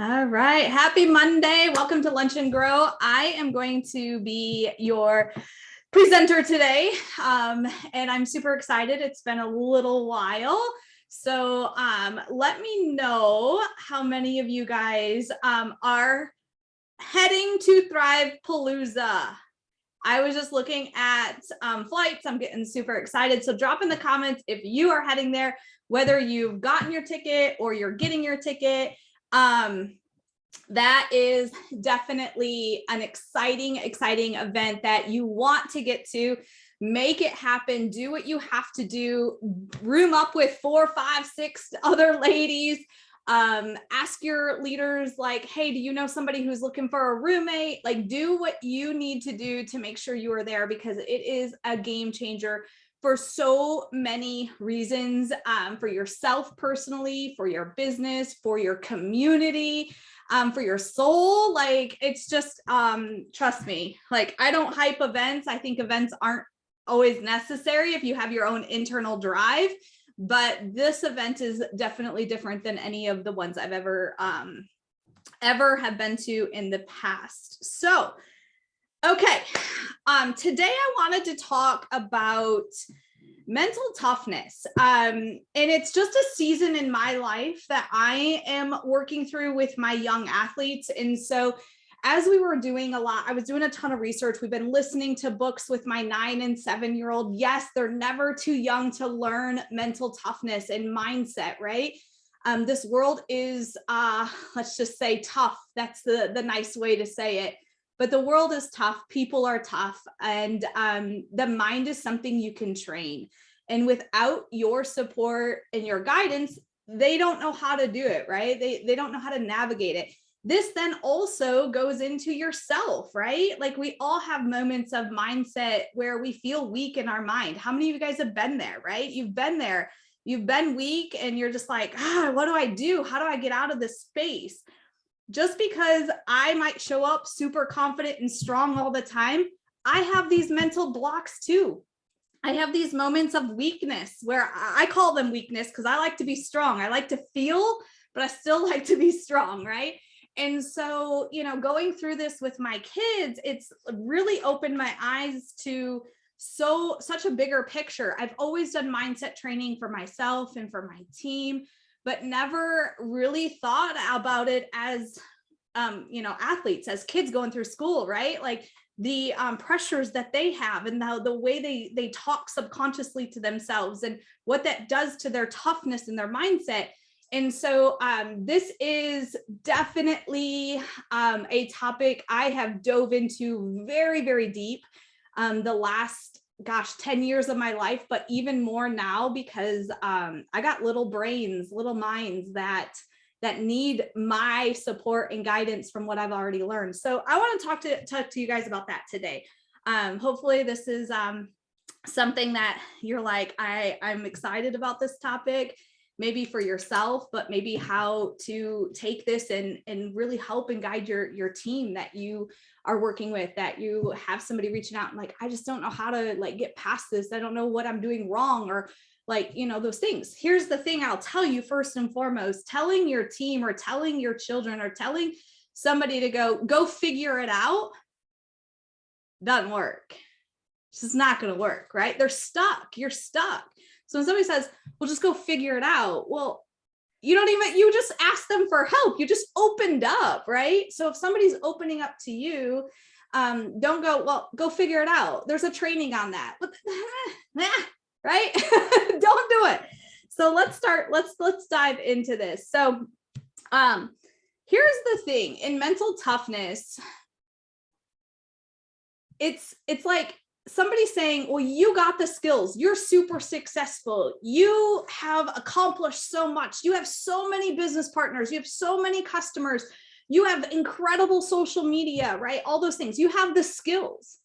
All right. Happy Monday. Welcome to Lunch and Grow. I am going to be your presenter today. And I'm super excited. It's been a little while. So let me know how many of you guys are heading to Thrive Palooza. I was just looking at flights. I'm getting super excited. So drop in the comments if you are heading there, whether you've gotten your ticket or you're getting your ticket. That is definitely an exciting event that you want to get to. Make it happen. Do what you have to do. Room up with 4, 5, 6 other ladies. Ask your leaders, like, hey, do you know somebody who's looking for a roommate? Like, do what you need to do to make sure you are there, because it is a game changer for so many reasons, for yourself personally, for your business, for your community, for your soul. Like, it's just, trust me, like, I don't hype events. I think events aren't always necessary if you have your own internal drive, but this event is definitely different than any of the ones I've ever have been to in the past. So, okay. Today I wanted to talk about mental toughness. And it's just a season in my life that I am working through with my young athletes. And so as we were doing I was doing a ton of research. We've been listening to books with my 9 and 7-year-old. Yes, they're never too young to learn mental toughness and mindset, right? This world is, let's just say, tough. That's the nice way to say it. But the world is tough. People are tough. And the mind is something you can train. And without your support and your guidance, they don't know how to do it, right? They don't know how to navigate it. This then also goes into yourself, right? Like, we all have moments of mindset where we feel weak in our mind. How many of you guys have been there, right? You've been there. You've been weak and you're just like, what do I do? How do I get out of this space? Just because I might show up super confident and strong all the time, I have these mental blocks too. I have these moments of weakness where I call them weakness because I like to be strong. I like to feel, but I still like to be strong, right? And so, going through this with my kids, it's really opened my eyes to such a bigger picture. I've always done mindset training for myself and for my team, but never really thought about it as, athletes, as kids going through school, right? Like the pressures that they have and the way they talk subconsciously to themselves and what that does to their toughness and their mindset. And so this is definitely a topic I have dove into very, very deep the last 10 years of my life, but even more now because I got little brains, little minds that need my support and guidance from what I've already learned. So I want to talk to you guys about that today. Hopefully this is something that you're like, I'm excited about this topic, maybe for yourself, but maybe how to take this and really help and guide your team that you are working with, that you have somebody reaching out and like, I just don't know how to get past this. I don't know what I'm doing wrong, or those things. Here's the thing I'll tell you first and foremost: telling your team or telling your children or telling somebody to go figure it out doesn't work. It's just not going to work, right? They're stuck. You're stuck. So when somebody says, well, just go figure it out. Well, you just asked them for help. You just opened up, right? So if somebody's opening up to you, don't go, well, go figure it out. There's a training on that. Right? Don't do it. So let's dive into this. So here's the thing. In mental toughness, it's like somebody saying, well, you got the skills, you're super successful, you have accomplished so much, you have so many business partners, you have so many customers, you have incredible social media, right? All those things. You have the skills,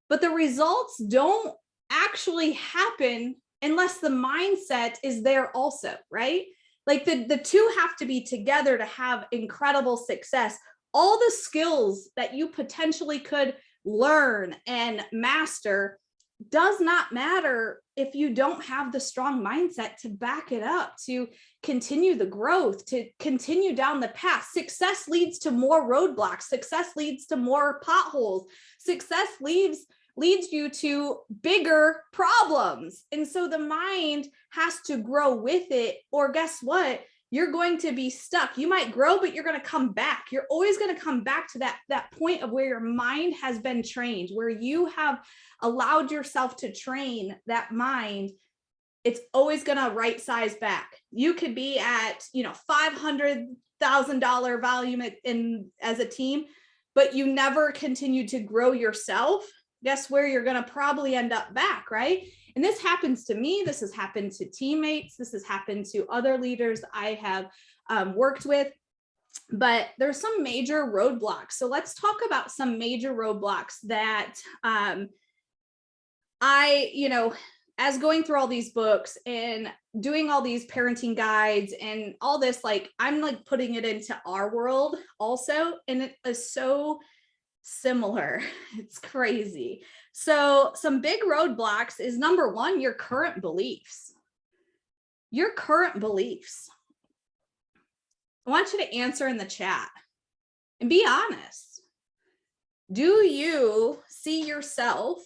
but the results don't actually happen unless the mindset is there also, right? Like the two have to be together to have incredible success. All the skills that you potentially could learn and master does not matter if you don't have the strong mindset to back it up, to continue the growth, to continue down the path. Success leads to more roadblocks. Success leads to more potholes. Success leads you to bigger problems. And so the mind has to grow with it, or guess what? You're going to be stuck. You might grow, but you're going to come back. You're always going to come back to that point of where your mind has been trained, where you have allowed yourself to train that mind. It's always going to right size back. You could be at, $500,000 volume as a team, but you never continue to grow yourself. Guess where you're going to probably end up back, right? And this happens to me. This has happened to teammates. This has happened to other leaders I have worked with. But there's some major roadblocks. So let's talk about some major roadblocks that as going through all these books and doing all these parenting guides and all this, I'm putting it into our world also. And it is so similar. It's crazy. So some big roadblocks is, number one, your current beliefs. Your current beliefs. I want you to answer in the chat and be honest. Do you see yourself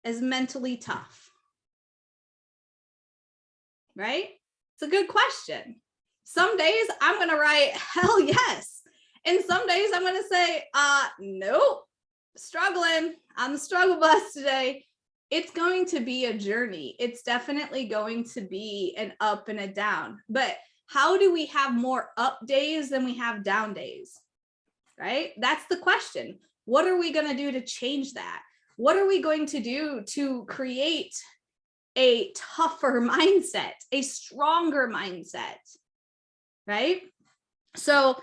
as mentally tough? Right? It's a good question. Some days I'm going to write, hell yes. And some days I'm going to say, nope, struggling on the struggle bus today. It's going to be a journey. It's definitely going to be an up and a down. But how do we have more up days than we have down days? Right? That's the question. What are we going to do to change that? What are we going to do to create a tougher mindset, a stronger mindset? Right? So,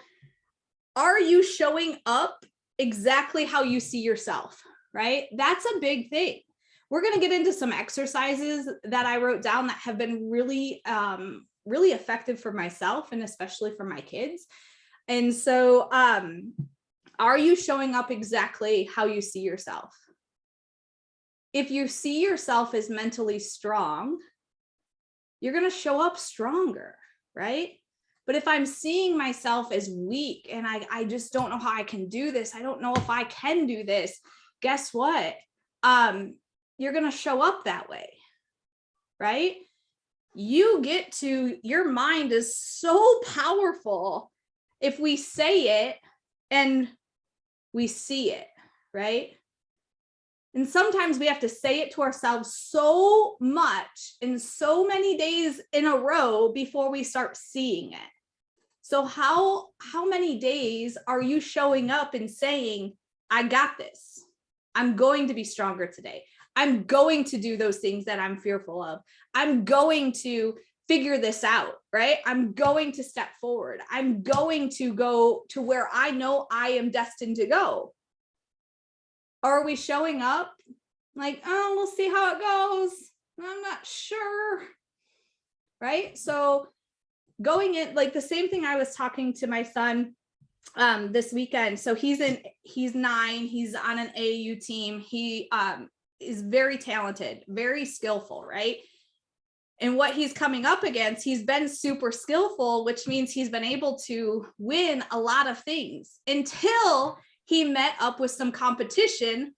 are you showing up exactly how you see yourself, right? That's a big thing. We're going to get into some exercises that I wrote down that have been really, really effective for myself and especially for my kids. And so, are you showing up exactly how you see yourself? If you see yourself as mentally strong, you're going to show up stronger, right? But if I'm seeing myself as weak and I just don't know how I can do this, I don't know if I can do this, guess what? You're going to show up that way, right? Your mind is so powerful if we say it and we see it, right? And sometimes we have to say it to ourselves so much in so many days in a row before we start seeing it. So how many days are you showing up and saying, I got this. I'm going to be stronger today. I'm going to do those things that I'm fearful of. I'm going to figure this out, right? I'm going to step forward. I'm going to go to where I know I am destined to go. Are we showing up like, oh, we'll see how it goes. I'm not sure, right? So going in, the same thing I was talking to my son this weekend. So he's 9, he's on an AAU team. He is very talented, very skillful, right? And what he's coming up against, he's been super skillful, which means he's been able to win a lot of things until he met up with some competition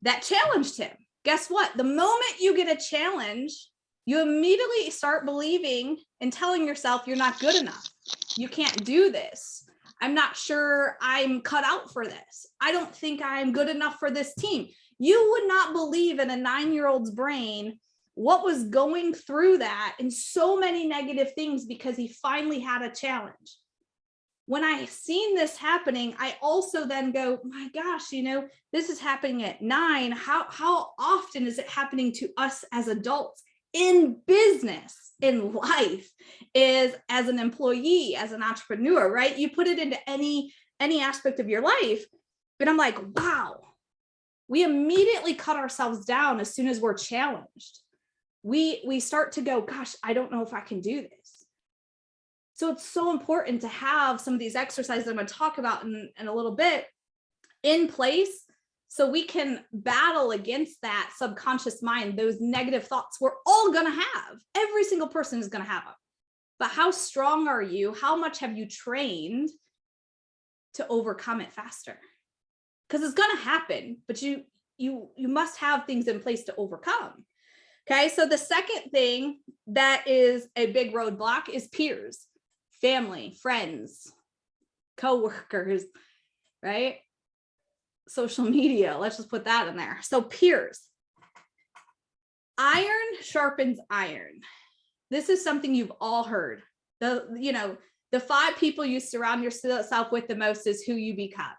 that challenged him. Guess what? The moment you get a challenge, you immediately start believing and telling yourself you're not good enough. You can't do this. I'm not sure I'm cut out for this. I don't think I'm good enough for this team. You would not believe in a 9-year-old's brain what was going through that and so many negative things because he finally had a challenge. When I've seen this happening, I also then go, my gosh, this is happening at 9. How often is it happening to us as adults in business, in life, is as an employee, as an entrepreneur, right? You put it into any aspect of your life. But I'm like, wow, we immediately cut ourselves down as soon as we're challenged. We start to go, gosh, I don't know if I can do this. So it's so important to have some of these exercises I'm going to talk about in a little bit in place So we can battle against that subconscious mind, those negative thoughts we're all going to have. Every single person is going to have them. But how strong are you? How much have you trained to overcome it faster? Because it's going to happen, but you must have things in place to overcome. Okay, so the second thing that is a big roadblock is peers, family, friends, coworkers, right? Social media, let's just put that in there. So peers. Iron sharpens iron. This is something you've all heard. The 5 people you surround yourself with the most is who you become.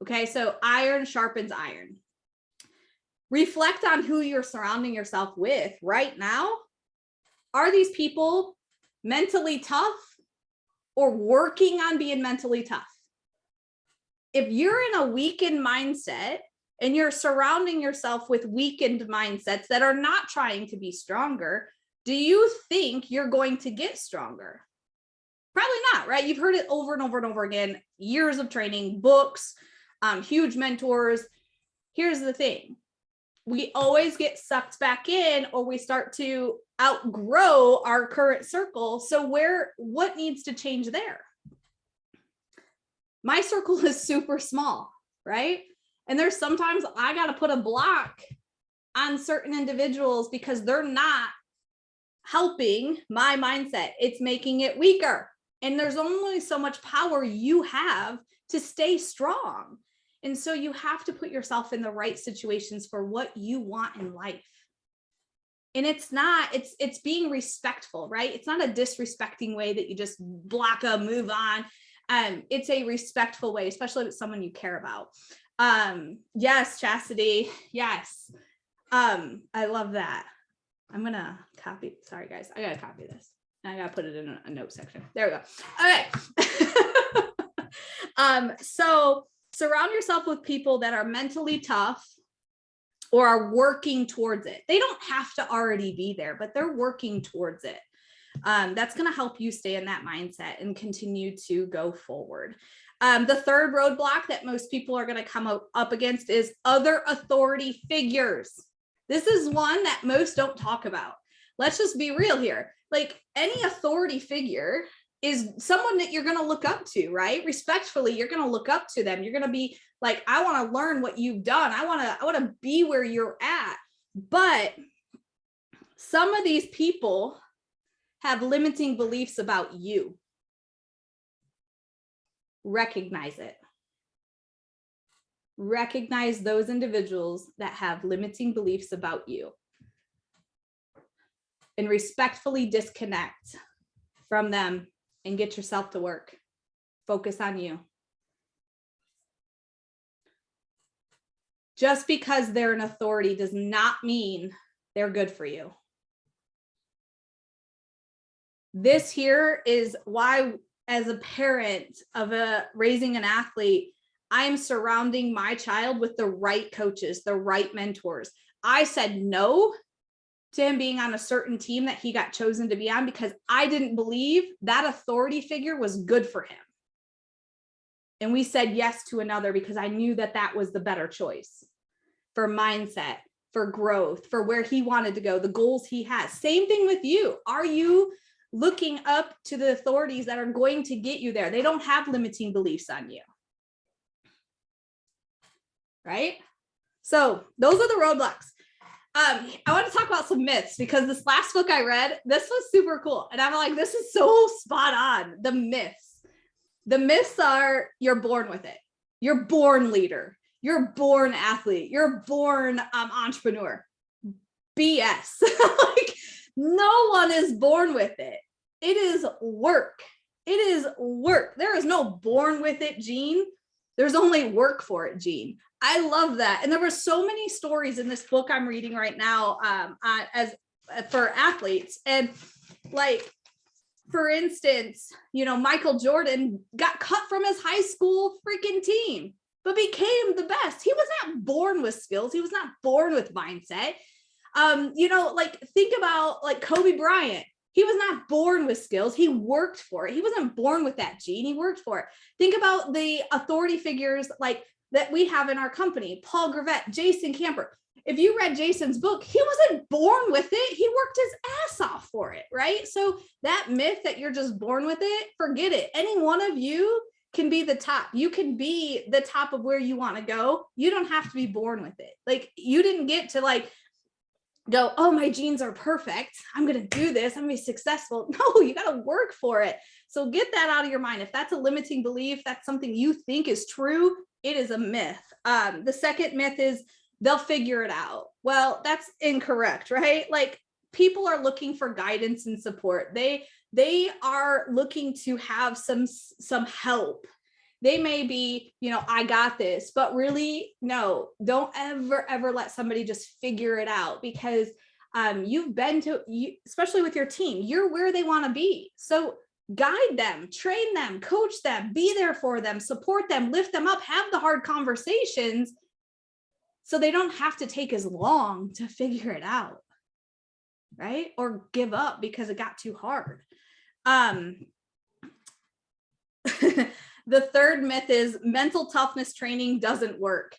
Okay, so iron sharpens iron. Reflect on who you're surrounding yourself with right now. Are these people mentally tough or working on being mentally tough? If you're in a weakened mindset and you're surrounding yourself with weakened mindsets that are not trying to be stronger, do you think you're going to get stronger? Probably not, right? You've heard it over and over and over again, years of training, books, huge mentors. Here's the thing. We always get sucked back in, or we start to outgrow our current circle. So what needs to change there? My circle is super small, right? And there's sometimes I got to put a block on certain individuals because they're not helping my mindset. It's making it weaker. And there's only so much power you have to stay strong. And so you have to put yourself in the right situations for what you want in life. And it's being respectful, right? It's not a disrespecting way that you just block them, move on. It's a respectful way, especially with someone you care about. Yes, Chastity. Yes. I love that. I'm going to copy. Sorry, guys. I got to copy this. I got to put it in a note section. There we go. Okay. So surround yourself with people that are mentally tough or are working towards it. They don't have to already be there, but they're working towards it. That's going to help you stay in that mindset and continue to go forward. The third roadblock that most people are going to come up against is other authority figures. This is one that most don't talk about. Let's just be real here. Like, any authority figure is someone that you're going to look up to, right? Respectfully, you're going to look up to them. You're going to be like, I want to learn what you've done. I want to be where you're at. But some of these people have limiting beliefs about you. Recognize it. Recognize those individuals that have limiting beliefs about you. And respectfully disconnect from them and get yourself to work. Focus on you. Just because they're an authority does not mean they're good for you. This here is why, as a parent of raising an athlete, I am surrounding my child with the right coaches, the right mentors. I said no to him being on a certain team that he got chosen to be on because I didn't believe that authority figure was good for him. And we said yes to another because I knew that that was the better choice for mindset, for growth, for where he wanted to go, the goals he has. Same thing with you. Are you looking up to the authorities that are going to get you there? They don't have limiting beliefs on you. Right? So those are the roadblocks. I want to talk about some myths because this last book I read, this was super cool. And I'm like, this is so spot on. The myths. The myths are, you're born with it. You're born leader. You're born athlete. You're born entrepreneur. BS. Like, no one is born with it. It is work. It is work. There is no born with it gene. There's only work for it gene. I love that. And there were so many stories in this book I'm reading right now for athletes. And like, for instance, Michael Jordan got cut from his high school freaking team, but became the best. He was not born with skills. He was not born with mindset. Think about like Kobe Bryant. He was not born with skills. He worked for it. He wasn't born with that gene. He worked for it. Think about the authority figures like that we have in our company, Paul Gravett, Jason Camper. If you read Jason's book, he wasn't born with it. He worked his ass off for it, right? So that myth that you're just born with it, forget it. Any one of you can be the top. You can be the top of where you want to go. You don't have to be born with it. Like, you didn't get to like go, oh, my genes are perfect, I'm going to do this, I'm going to be successful. No, you got to work for it. So get that out of your mind. If that's a limiting belief, that's something you think is true, it is a myth. The second myth is they'll figure it out. Well, that's incorrect, right? Like, people are looking for guidance and support. They are looking to have some help. They may be, I got this, but really, no, don't ever let somebody just figure it out, because you've been to, especially with your team, you're where they want to be. So guide them, train them, coach them, be there for them, support them, lift them up, have the hard conversations so they don't have to take as long to figure it out, right? Or give up because it got too hard. The third myth is mental toughness training doesn't work.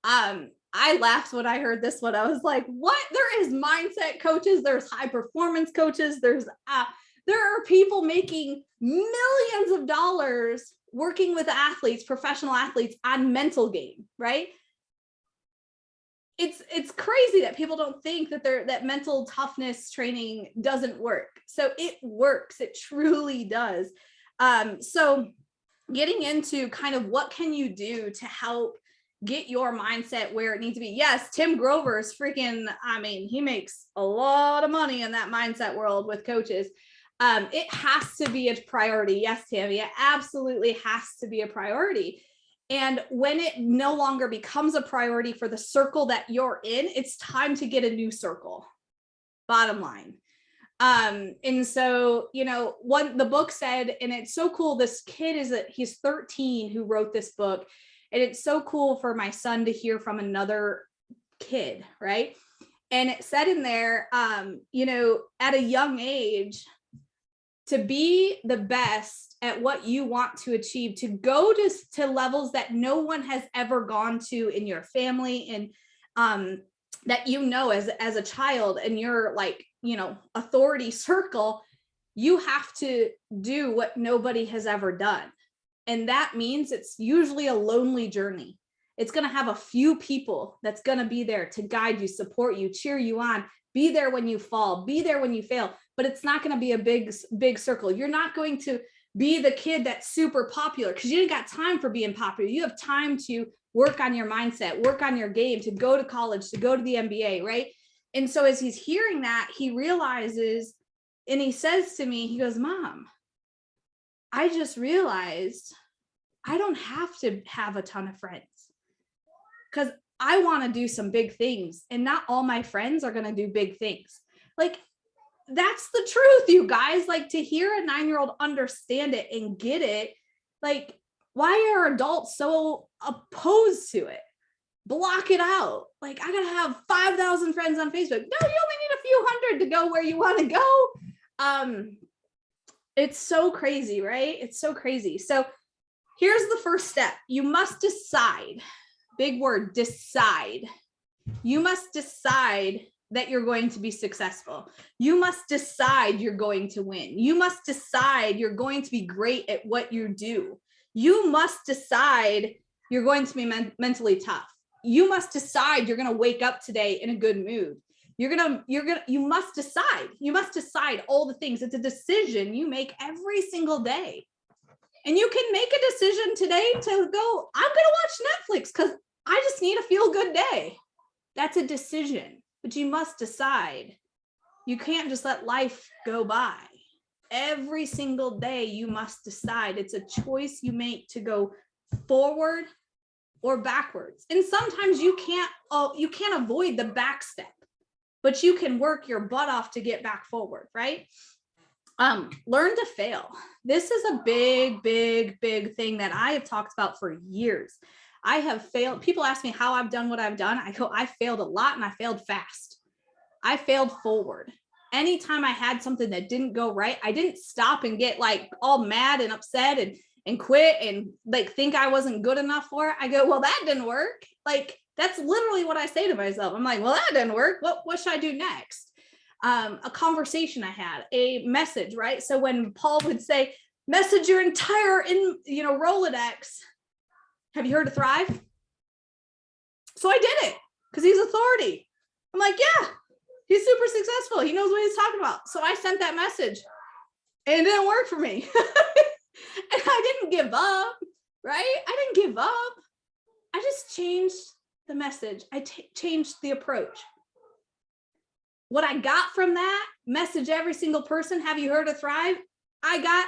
I laughed when I heard this one. I was like, what? There is mindset coaches, there's high performance coaches, there are people making millions of dollars working with athletes, professional athletes, on mental game, right? It's crazy that people don't think that mental toughness training doesn't work. So it works. It truly does. So getting into kind of what can you do to help get your mindset where it needs to be. Yes, Tim Grover's freaking, he makes a lot of money in that mindset world with coaches. It has to be a priority. Yes, Tammy, it absolutely has to be a priority. And when it no longer becomes a priority for the circle that you're in, it's time to get a new circle, bottom line. And so, what the book said, and it's so cool, this kid he's 13 who wrote this book. And it's so cool for my son to hear from another kid, right? And it said in there, at a young age, to be the best at what you want to achieve, to go to levels that no one has ever gone to in your family, and that as a child, and your authority circle, you have to do what nobody has ever done. And that means it's usually a lonely journey. It's going to have a few people that's going to be there to guide you, support you, cheer you on, be there when you fall, be there when you fail. But it's not going to be a big circle. You're not going to be the kid that's super popular, because you ain't got time for being popular. You have time to work on your mindset, work on your game, to go to college, to go to the MBA, right? And so as he's hearing that, he realizes, and he says to me, he goes, Mom, I just realized I don't have to have a ton of friends, because I want to do some big things, and not all my friends are going to do big things. Like, that's the truth, you guys. Like, to hear a 9-year-old understand it and get it, like, why are adults so opposed to it? Block it out. Like, I gotta have 5,000 friends on Facebook. No, you only need a few hundred to go where you want to go. It's so crazy, right? It's so crazy. So here's the first step. You must decide. Big word, decide. You must decide that you're going to be successful. You must decide you're going to win. You must decide you're going to be great at what you do. You must decide you're going to be mentally tough. You must decide you're going to wake up today in a good mood. You must decide all the things. It's a decision you make every single day. And you can make a decision today to go, I'm going to watch Netflix because I just need a feel good day. That's a decision, but you must decide. You can't just let life go by. Every single day you must decide. It's a choice you make to go forward or backwards. And sometimes you can't avoid the back step, but you can work your butt off to get back forward, right? Learn to fail. This is a big thing that I have talked about for years. I have failed. People ask me how I've done what I've done. I go, I failed a lot, and I failed fast. I failed forward. Anytime I had something that didn't go right, I didn't stop and get like all mad and upset and quit and like think I wasn't good enough for it. I go, well, that didn't work. Like, that's literally what I say to myself. I'm like, well, that didn't work. What should I do next? A conversation I had, a message, right? So when Paul would say, message your entire Rolodex. Have you heard of Thrive? So I did it because he's authority. I'm like, yeah, he's super successful. He knows what he's talking about. So I sent that message and it didn't work for me. And I didn't give up, right? I didn't give up. I just changed the message. I changed the approach. What I got from that, message every single person. Have you heard of Thrive? I got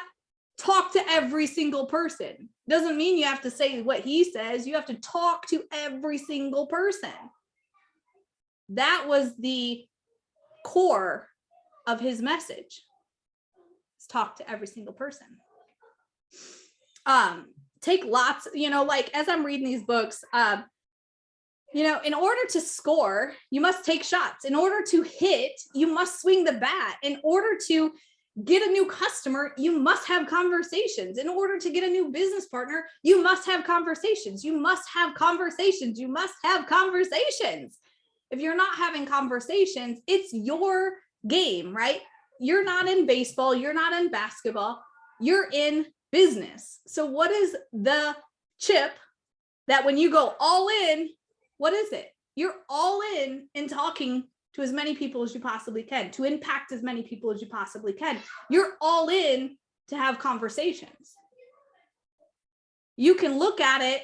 talk to every single person. Doesn't mean you have to say what he says. You have to talk to every single person. That was the core of his message. Let's talk to every single person. Take lots, like as I'm reading these books, in order to score, you must take shots. In order to hit, you must swing the bat. In order to get a new customer, you must have conversations. In order to get a new business partner, you must have conversations. You must have conversations. You must have conversations. If you're not having conversations, it's your game, right? You're not in baseball. You're not in basketball. You're in business. So what is the chip that when you go all in, what is it? You're all in talking to as many people as you possibly can, to impact as many people as you possibly can. You're all in to have conversations. You can look at it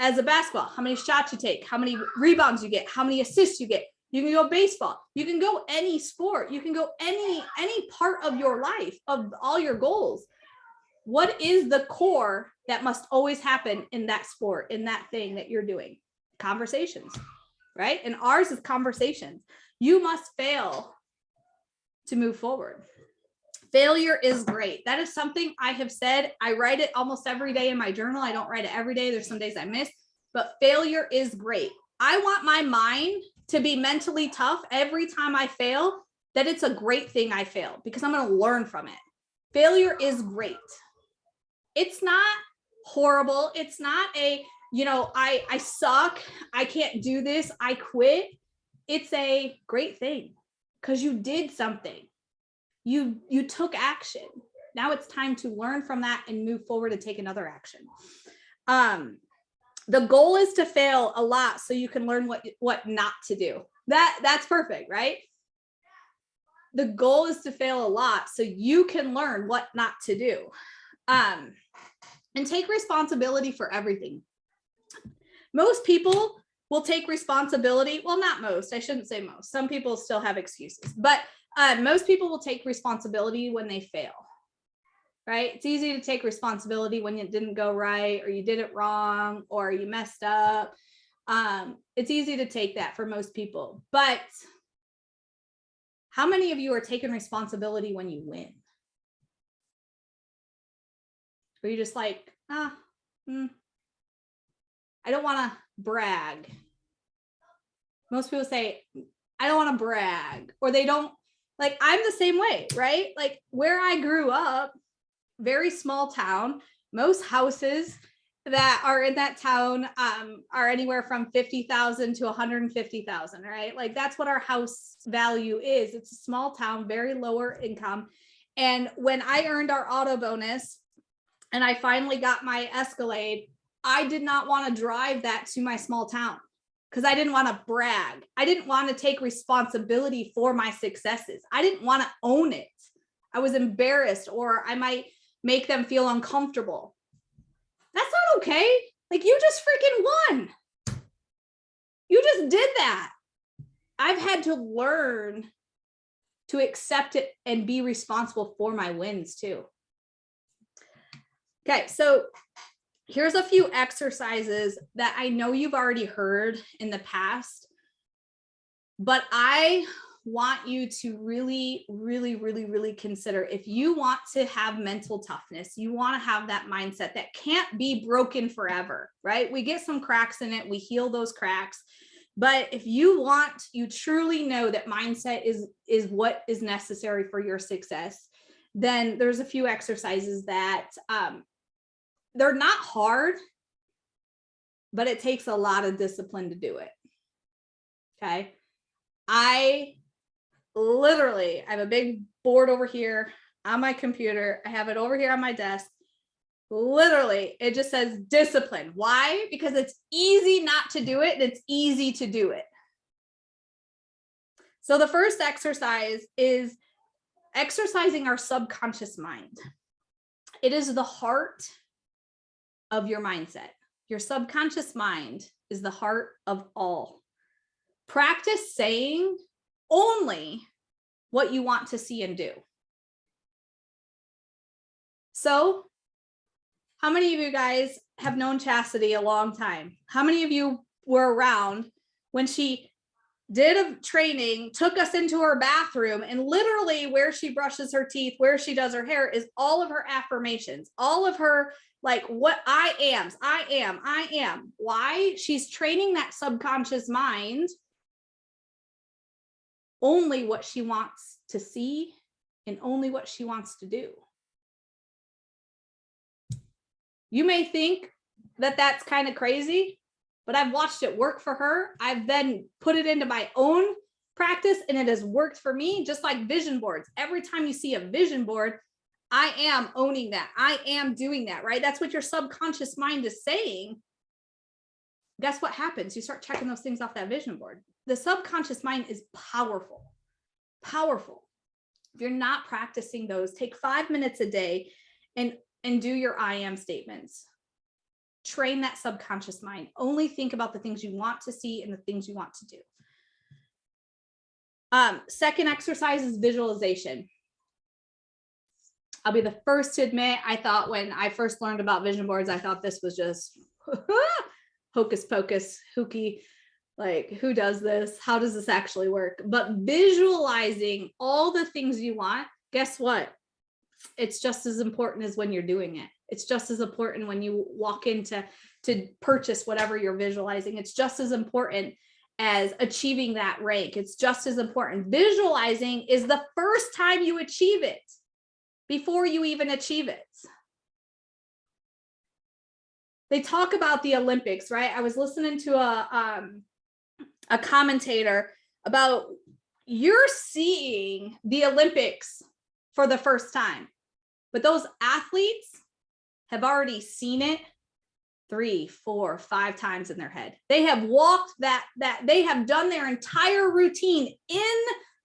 as a basketball, how many shots you take, how many rebounds you get, how many assists you get. You can go baseball. You can go any sport. You can go any part of your life, of all your goals. What is the core that must always happen in that sport, in that thing that you're doing? Conversations, right? And ours is conversations. You must fail to move forward. Failure is great. That is something I have said. I write it almost every day in my journal. I don't write it every day. There's some days I miss, but failure is great. I want my mind to be mentally tough every time I fail, that it's a great thing I failed because I'm going to learn from it. Failure is great. It's not horrible. It's not a, I suck. I can't do this. I quit. It's a great thing because you did something. You took action. Now it's time to learn from that and move forward and take another action. The goal is to fail a lot so you can learn what not to do. That's perfect, right? The goal is to fail a lot so you can learn what not to do. And take responsibility for everything. Most people will take responsibility. Well, not most, I shouldn't say most. Some people still have excuses, but most people will take responsibility when they fail, right? It's easy to take responsibility when it didn't go right, or you did it wrong, or you messed up. It's easy to take that for most people, but how many of you are taking responsibility when you win? Or you just like, I don't want to brag. Most people say, I don't want to brag, or they don't, like, I'm the same way, right? Like where I grew up, very small town, most houses that are in that town are anywhere from 50,000 to 150,000, right? Like that's what our house value is. It's a small town, very lower income. And when I earned our auto bonus and I finally got my Escalade, I did not want to drive that to my small town because I didn't want to brag. I didn't want to take responsibility for my successes. I didn't want to own it. I was embarrassed, or I might make them feel uncomfortable. That's not okay. Like, you just freaking won. You just did that. I've had to learn to accept it and be responsible for my wins too. Okay, so here's a few exercises that I know you've already heard in the past, but I want you to really, really, really, really consider. If you want to have mental toughness, you want to have that mindset that can't be broken forever, right? We get some cracks in it, we heal those cracks. But if you truly know that mindset is what is necessary for your success, then there's a few exercises that they're not hard, but it takes a lot of discipline to do it. Okay. I have a big board over here on my computer. I have it over here on my desk. Literally, it just says discipline. Why? Because it's easy not to do it and it's easy to do it. So the first exercise is exercising our subconscious mind. It is the heart of your mindset. Your subconscious mind is the heart of all. Practice saying only what you want to see and do. So, how many of you guys have known Chastity a long time? How many of you were around when she did a training, took us into her bathroom, and literally where she brushes her teeth, where she does her hair is all of her affirmations, all of her, like, what I am. Why? She's training that subconscious mind only what she wants to see and only what she wants to do. You may think that that's kind of crazy, but I've watched it work for her. I've then put it into my own practice and it has worked for me, just like vision boards. Every time you see a vision board, I am owning that. I am doing that, right? That's what your subconscious mind is saying. Guess what happens? You start checking those things off that vision board. The subconscious mind is powerful, powerful. If you're not practicing those, take 5 minutes a day and do your I am statements. Train that subconscious mind. Only think about the things you want to see and the things you want to do. Second exercise is visualization. I'll be the first to admit, I thought when I first learned about vision boards, I thought this was just hocus pocus, hooky. Like, who does this? How does this actually work? But visualizing all the things you want, guess what? It's just as important as when you're doing it. It's just as important when you walk in to purchase whatever you're visualizing. It's just as important as achieving that rank. It's just as important. Visualizing is the first time you achieve it before you even achieve it. They talk about the Olympics, right? I was listening to a commentator about you're seeing the Olympics for the first time, but those athletes have already seen it 3, 4, 5 times in their head. They have walked that they have done their entire routine in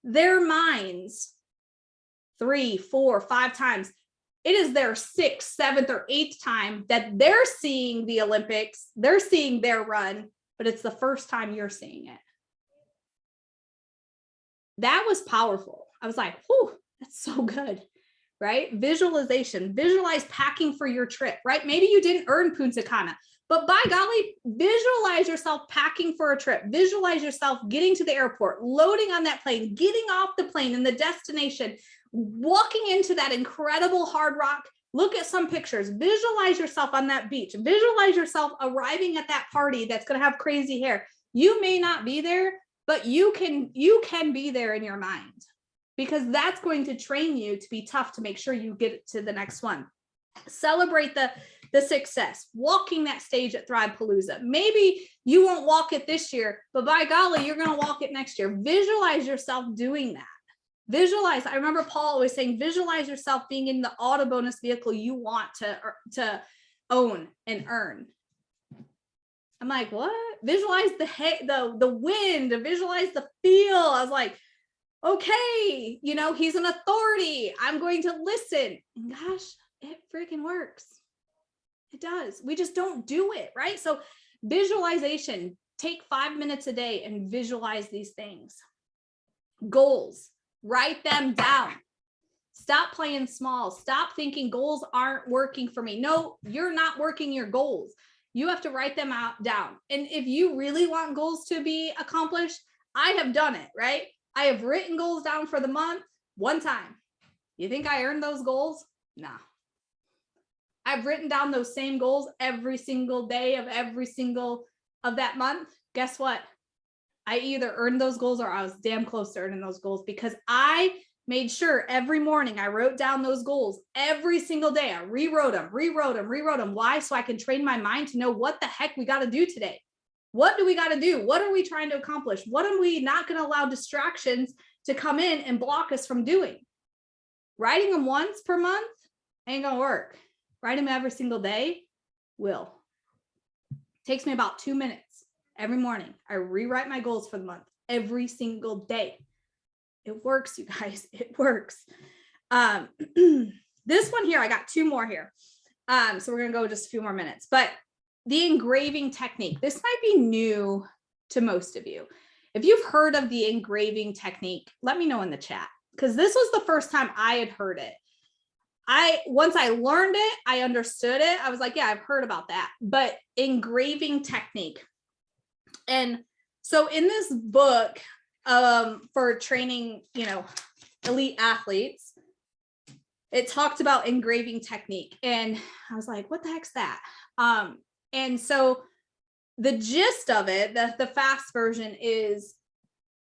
their minds 3, 4, 5 times. It is their 6th, 7th, or 8th time that they're seeing the Olympics. They're seeing their run, but it's the first time you're seeing it. That was powerful. I was like, whew, that's so good, right? Visualization, visualize packing for your trip, right? Maybe you didn't earn Punta Cana, but by golly, visualize yourself packing for a trip. Visualize yourself getting to the airport, loading on that plane, getting off the plane in the destination, walking into that incredible Hard Rock. Look at some pictures. Visualize yourself on that beach. Visualize yourself arriving at that party that's going to have crazy hair. You may not be there, but you can be there in your mind, because that's going to train you to be tough to make sure you get to the next one. Celebrate the success, walking that stage at Thrive-Palooza. Maybe you won't walk it this year, but by golly, you're going to walk it next year. Visualize yourself doing that. Visualize. I remember Paul always saying, visualize yourself being in the auto bonus vehicle you want to own and earn. I'm like, what? Visualize the wind, visualize the feel. I was like, okay, you know, he's an authority. I'm going to listen. And gosh, it freaking works. It does. We just don't do it, right? So visualization, take 5 minutes a day and visualize these things. Goals, write them down. Stop playing small. Stop thinking goals aren't working for me. No, you're not working your goals. You have to write them down. And if you really want goals to be accomplished, I have done it, right? I have written goals down for the month one time. You think I earned those goals? No. I've written down those same goals every single day of every single of that month. Guess what? I either earned those goals or I was damn close to earning those goals, because I made sure every morning I wrote down those goals every single day. I rewrote them. Why? So I can train my mind to know what the heck we got to do today. What do we got to do? What are we trying to accomplish? What are we not going to allow distractions to come in and block us from doing? Writing them once per month ain't going to work. Write them every single day will. Takes me about 2 minutes every morning. I rewrite my goals for the month every single day. It works, you guys. It works. This one here, I got 2 more here. So we're going to go just a few more minutes. But the engraving technique, this might be new to most of you. If you've heard of the engraving technique, let me know in the chat, because this was the first time I had heard it. Once I learned it, I understood it. I was like, yeah, I've heard about that. But engraving technique. And so in this book, for training, elite athletes, it talked about engraving technique. And I was like, what the heck's that? And so the gist of it, the fast version is,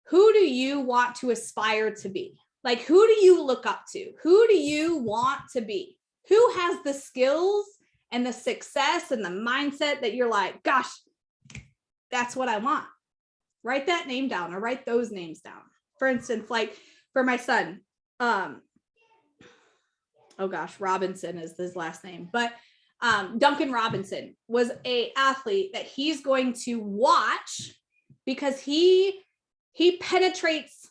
who do you want to aspire to be? Like, who do you look up to? Who do you want to be? Who has the skills and the success and the mindset that you're like, gosh, that's what I want. Write that name down, or write those names down. For instance, like for my son, oh gosh, Robinson is his last name, but Duncan Robinson was a athlete that he's going to watch, because he penetrates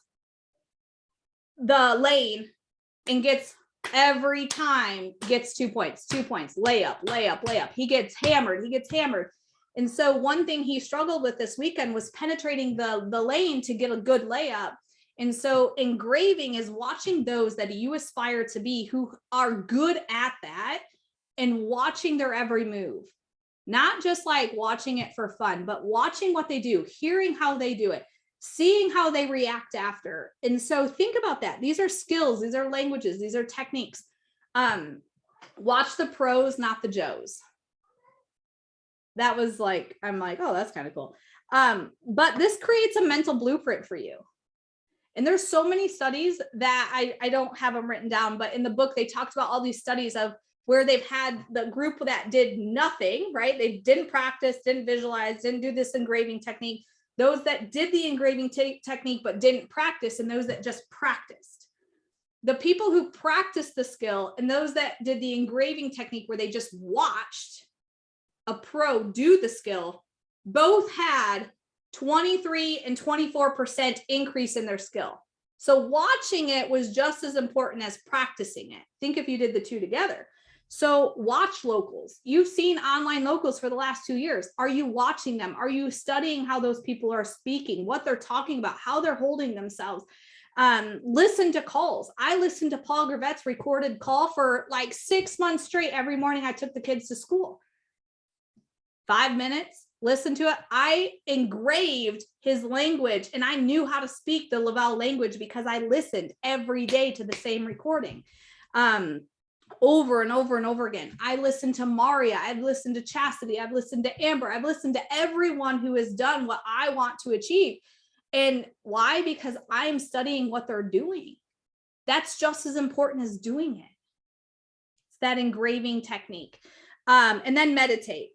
the lane and gets every time gets 2 points, layup. He gets hammered. And so one thing he struggled with this weekend was penetrating the lane to get a good layup. And so engraving is watching those that you aspire to be, who are good at that, and watching their every move. Not just like watching it for fun, but watching what they do, hearing how they do it, seeing how they react after. And so think about that. These are skills, these are languages, these are techniques. Watch the pros, not the Joes. That was like, I'm like, oh, that's kind of cool. But this creates a mental blueprint for you. And there's so many studies that I don't have them written down, but in the book, they talked about all these studies of where they've had the group that did nothing, right? They didn't practice, didn't visualize, didn't do this engraving technique. Those that did the engraving technique, but didn't practice, and those that just practiced. The people who practiced the skill and those that did the engraving technique, where they just watched a pro do the skill, both had 23 and 24% increase in their skill. So watching it was just as important as practicing it. Think if you did the two together. So watch locals. You've seen online locals for the last 2 years. Are you watching them? Are you studying how those people are speaking, what they're talking about, how they're holding themselves? Listen to calls. I listened to Paul Gravette's recorded call for like 6 months straight. Every morning I took the kids to school. 5 minutes, listen to it. I engraved his language, and I knew how to speak the Laval language because I listened every day to the same recording. Over and over and over again. I listened to Maria. I've listened to Chastity. I've listened to Amber. I've listened to everyone who has done what I want to achieve. And why? Because I'm studying what they're doing. That's just as important as doing it. It's that engraving technique. And then meditate.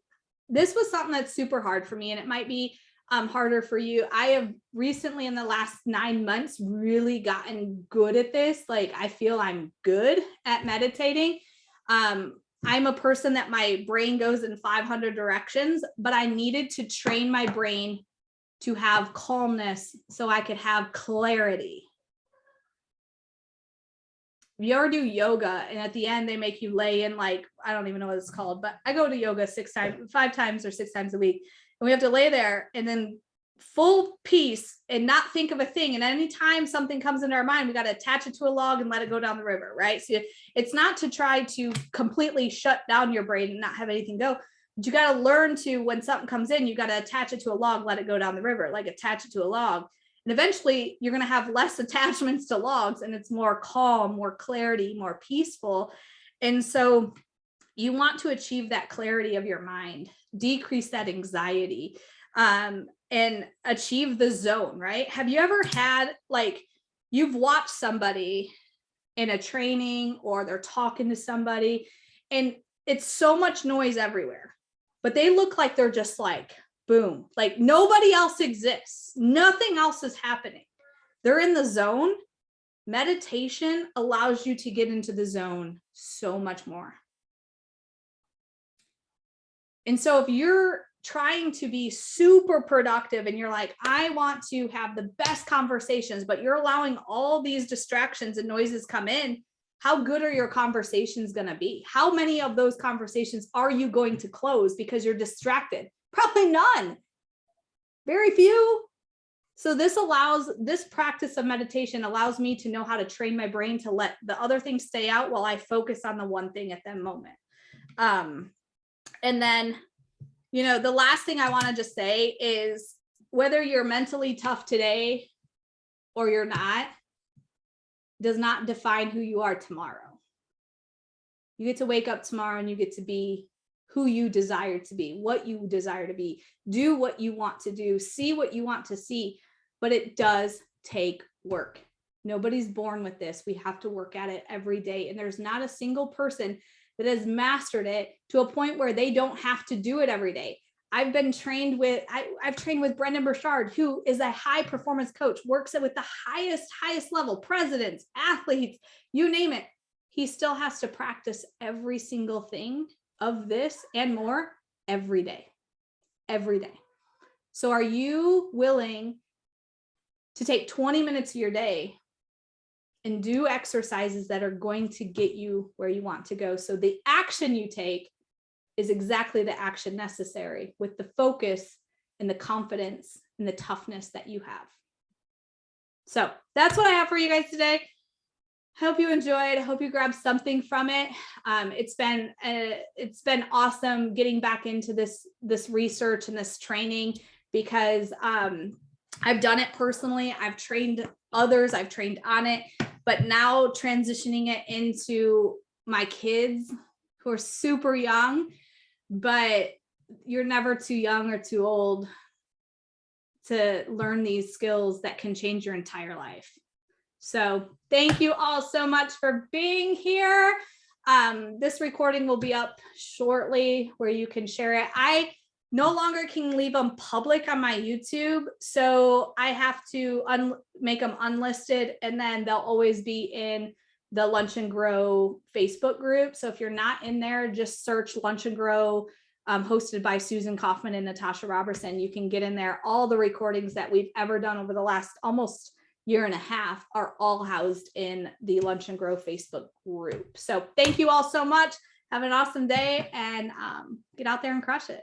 This was something that's super hard for me, and it might be harder for you. I have recently, in the last 9 months, really gotten good at this. Like, I feel I'm good at meditating. I'm a person that my brain goes in 500 directions, but I needed to train my brain to have calmness so I could have clarity. If you ever do yoga and at the end they make you lay in, like, I don't even know what it's called, but I go to yoga 5 times or 6 times a week. And we have to lay there and then full peace and not think of a thing. And anytime something comes into our mind, we got to attach it to a log and let it go down the river, right? So it's not to try to completely shut down your brain and not have anything go. But you got to learn to, when something comes in, you got to attach it to a log, let it go down the river, like attach it to a log. And eventually you're going to have less attachments to logs, and it's more calm, more clarity, more peaceful. And so you want to achieve that clarity of your mind, decrease that anxiety, and achieve the zone, right? Have you ever had, like, you've watched somebody in a training or they're talking to somebody, and it's so much noise everywhere, but they look like they're just like, boom, like nobody else exists. Nothing else is happening. They're in the zone. Meditation allows you to get into the zone so much more. And so if you're trying to be super productive and you're like, I want to have the best conversations, but you're allowing all these distractions and noises come in, how good are your conversations going to be? How many of those conversations are you going to close because you're distracted? Probably none. Very few. So this practice of meditation allows me to know how to train my brain to let the other things stay out while I focus on the one thing at that moment. And then, the last thing I want to just say is whether you're mentally tough today or you're not, does not define who you are tomorrow. You get to wake up tomorrow and you get to be who you desire to be, what you desire to be, do what you want to do, see what you want to see, but it does take work. Nobody's born with this. We have to work at it every day. And there's not a single person that has mastered it to a point where they don't have to do it every day. I've trained with Brendan Burchard, who is a high performance coach, works with the highest level, presidents, athletes, you name it. He still has to practice every single thing of this and more every day. So are you willing to take 20 minutes of your day and do exercises that are going to get you where you want to go? So the action you take is exactly the action necessary with the focus and the confidence and the toughness that you have. So that's what I have for you guys today. I hope you enjoyed. I hope you grabbed something from it. It's been awesome getting back into this research and this training, because I've done it personally. I've trained others. I've trained on it, but now transitioning it into my kids who are super young, but you're never too young or too old to learn these skills that can change your entire life. So thank you all so much for being here. This recording will be up shortly where you can share it. I no longer can leave them public on my YouTube, so I have to make them unlisted, and then they'll always be in the Lunch and Grow Facebook group. So if you're not in there, just search Lunch and Grow, hosted by Susan Kaufman and Natasha Robertson. You can get in there. All the recordings that we've ever done over the last almost year and a half are all housed in the Lunch and Grow Facebook group. So thank you all so much. Have an awesome day, and get out there and crush it.